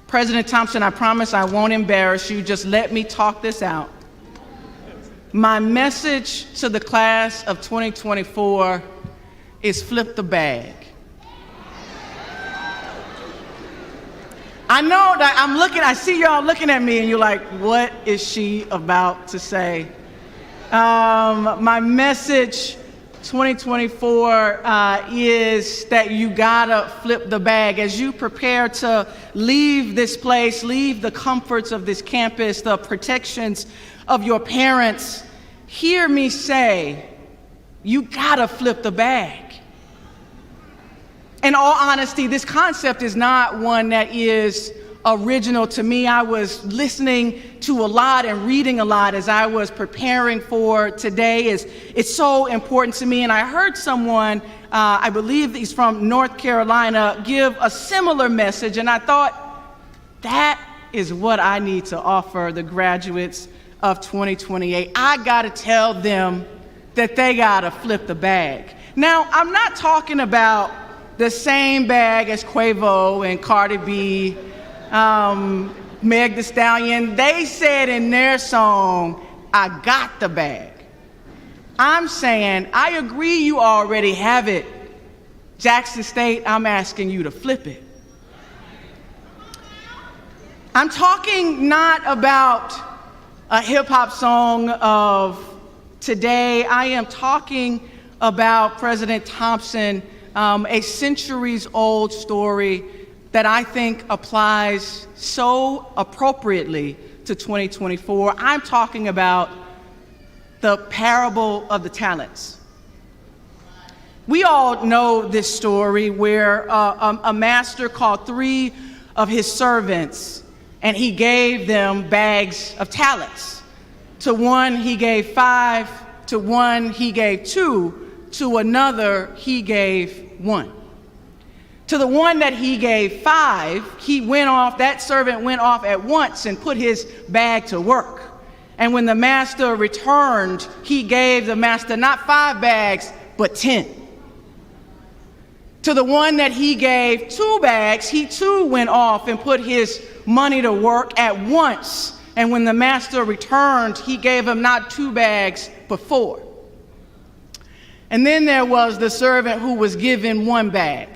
President Thompson, I promise I won't embarrass you. Just let me talk this out. My message to the class of 2024 is flip the bag. I know that I see y'all looking at me and you're like, what is she about to say? My message 2024 is that you gotta flip the bag. As you prepare to leave this place, leave the comforts of this campus, the protections of your parents, hear me say, you gotta flip the bag. In all honesty, this concept is not one that is original to me. I was listening to a lot and reading a lot as I was preparing for today. It's so important to me. And I heard someone, I believe he's from North Carolina, give a similar message. And I thought, that is what I need to offer the graduates of 2028. I gotta tell them that they gotta flip the bag. Now, I'm not talking about the same bag as Quavo and Cardi B, Meg Thee Stallion. They said in their song, I got the bag. I'm saying, I agree you already have it. Jackson State, I'm asking you to flip it. I'm talking not about a hip hop song of today. I am talking about President Thompson, a centuries-old story that I think applies so appropriately to 2024. I'm talking about the parable of the talents. We all know this story where a master called 3 of his servants and he gave them bags of talents. To one he gave 5, to one he gave 2, to another he gave 1. To the one that he gave 5, that servant went off at once and put his bag to work. And when the master returned, he gave the master not 5 bags, but 10. To the one that he gave 2 bags, he too went off and put his money to work at once. And when the master returned, he gave him not 2 bags, but 4. And then there was the servant who was given 1 bag.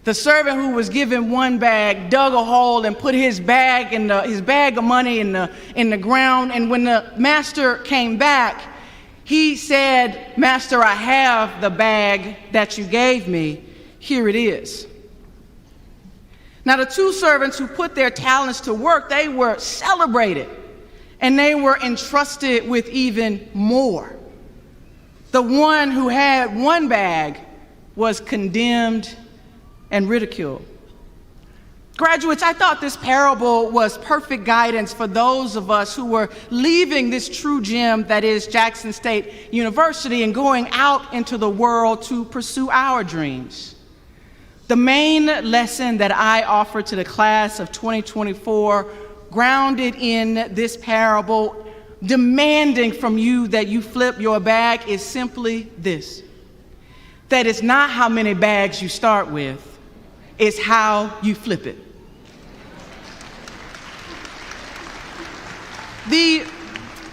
The servant who was given 1 bag dug a hole and put his bag of money in the ground. And when the master came back, he said, "Master, I have the bag that you gave me. Here it is." Now, the 2 servants who put their talents to work, they were celebrated and they were entrusted with even more. The one who had 1 bag was condemned and ridiculed. Graduates, I thought this parable was perfect guidance for those of us who were leaving this true gem that is Jackson State University and going out into the world to pursue our dreams. The main lesson that I offer to the class of 2024, grounded in this parable, demanding from you that you flip your bag, is simply this: that it's not how many bags you start with, it's how you flip it.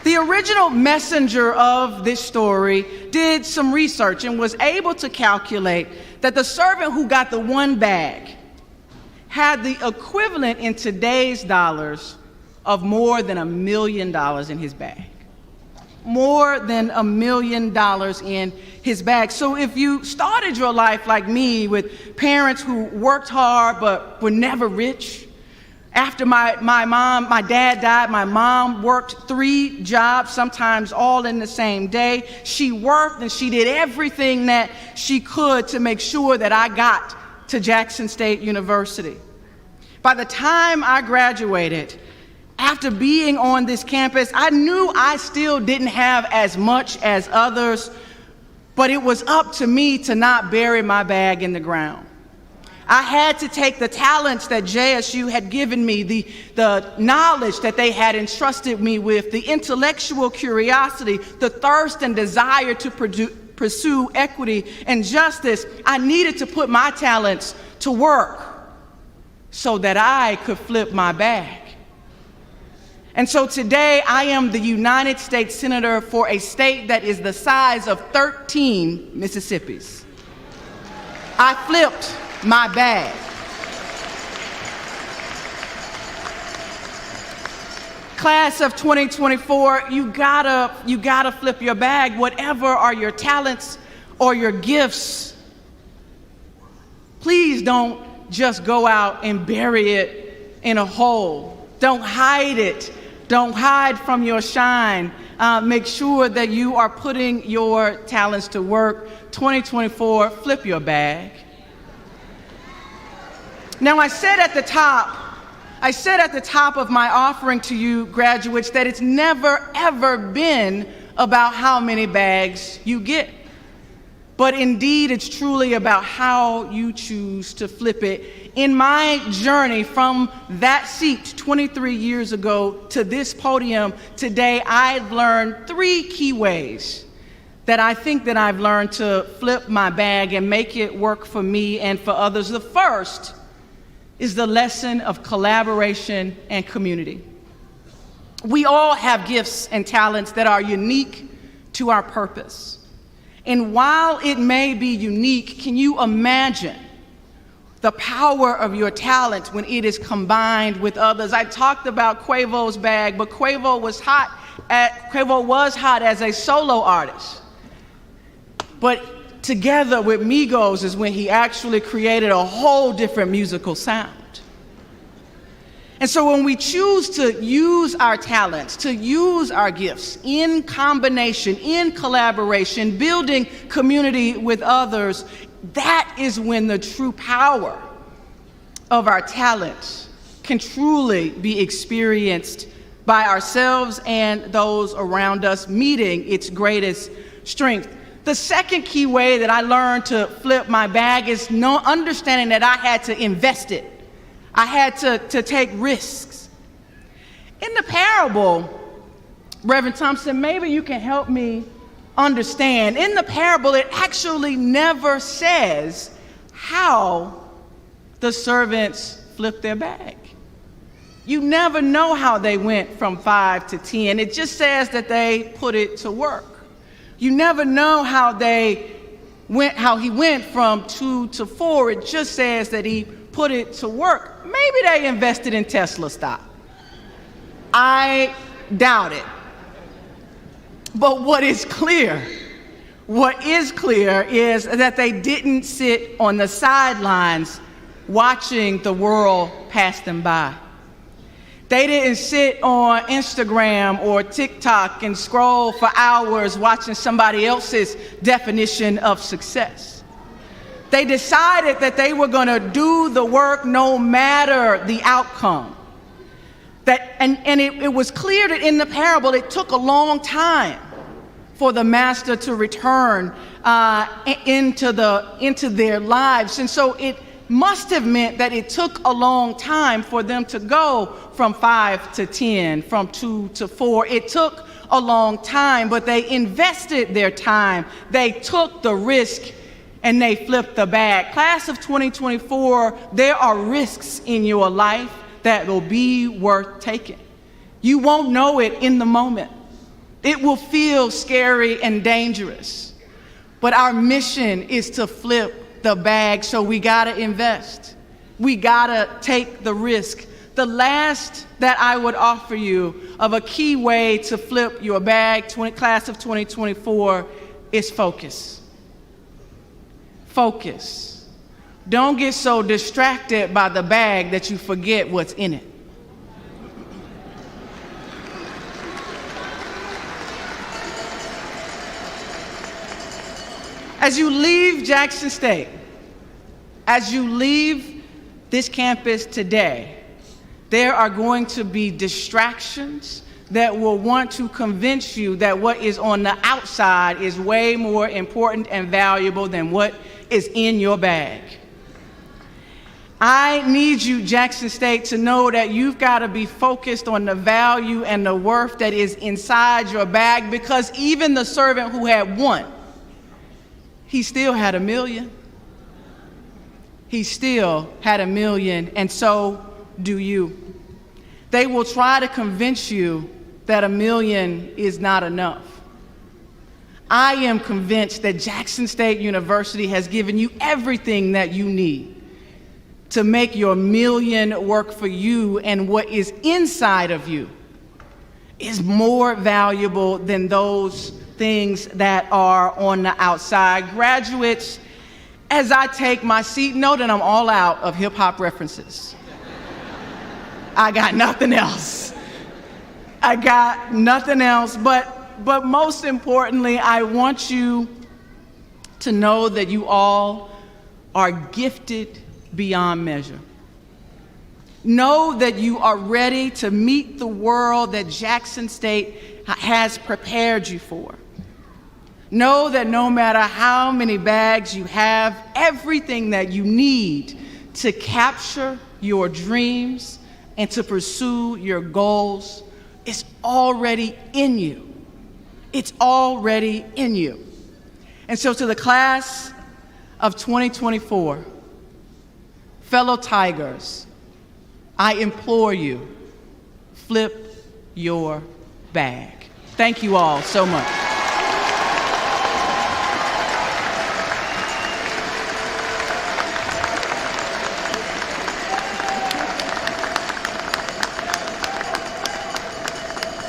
The original messenger of this story did some research and was able to calculate that the servant who got the 1 bag had the equivalent in today's dollars of more than $1 million in his bag. More than $1 million in his bag. So if you started your life like me, with parents who worked hard but were never rich, after my dad died, my mom worked 3 jobs, sometimes all in the same day. She worked and she did everything that she could to make sure that I got to Jackson State University. By the time I graduated, after being on this campus, I knew I still didn't have as much as others, but it was up to me to not bury my bag in the ground. I had to take the talents that JSU had given me, the knowledge that they had entrusted me with, the intellectual curiosity, the thirst and desire to pursue equity and justice. I needed to put my talents to work so that I could flip my bag. And so today I am the United States Senator for a state that is the size of 13 Mississippis. I flipped my bag. Class of 2024, you gotta flip your bag. Whatever are your talents or your gifts, please don't just go out and bury it in a hole. Don't hide it. Don't hide from your shine. Make sure that you are putting your talents to work. 2024, flip your bag. Now, I said at the top of my offering to you, graduates, that it's never, ever been about how many bags you get. But indeed, it's truly about how you choose to flip it. In my journey from that seat 23 years ago to this podium today, I've learned 3 key ways that I think that I've learned to flip my bag and make it work for me and for others. The first is the lesson of collaboration and community. We all have gifts and talents that are unique to our purpose. And while it may be unique, can you imagine the power of your talent when it is combined with others? I talked about Quavo's bag, but Quavo was hot as a solo artist. But together with Migos is when he actually created a whole different musical sound. And so when we choose to use our talents, to use our gifts in combination, in collaboration, building community with others, that is when the true power of our talents can truly be experienced by ourselves and those around us, meeting its greatest strength. The second key way that I learned to flip my bag is understanding that I had to invest it. I had to take risks. In the parable, Reverend Thompson, maybe you can help me understand. In the parable, it actually never says how the servants flipped their bag. You never know how they went from 5 to 10. It just says that they put it to work. You never know how he went from 2 to 4. It just says that he put it to work. Maybe they invested in Tesla stock. I doubt it. But what is clear is that they didn't sit on the sidelines watching the world pass them by. They didn't sit on Instagram or TikTok and scroll for hours watching somebody else's definition of success. They decided that they were going to do the work no matter the outcome. It was clear that in the parable, it took a long time for the master to return into their lives. And so it must have meant that it took a long time for them to go from 5 to 10, from 2 to 4. It took a long time, but they invested their time. They took the risk and they flipped the bag. Class of 2024, there are risks in your life that will be worth taking. You won't know it in the moment. It will feel scary and dangerous. But our mission is to flip the bag, so we gotta invest. We gotta take the risk. The last that I would offer you of a key way to flip your bag, class of 2024, is focus. Focus. Don't get so distracted by the bag that you forget what's in it. As you leave Jackson State, as you leave this campus today, there are going to be distractions that will want to convince you that what is on the outside is way more important and valuable than what is in your bag. I need you, Jackson State, to know that you've got to be focused on the value and the worth that is inside your bag, because even the servant who had 1, he still had 1 million. he still had $1 million, and so do you. They will try to convince you that $1 million is not enough. I am convinced that Jackson State University has given you everything that you need to make your $1 million work for you, and what is inside of you is more valuable than those things that are on the outside. Graduates, as I take my seat, know that I'm all out of hip-hop references. I got nothing else. I got nothing else, but most importantly, I want you to know that you all are gifted beyond measure. Know that you are ready to meet the world that Jackson State has prepared you for. Know that no matter how many bags you have, everything that you need to capture your dreams and to pursue your goals is already in you. It's already in you. And so to the class of 2024, fellow Tigers, I implore you, flip your bag. Thank you all so much.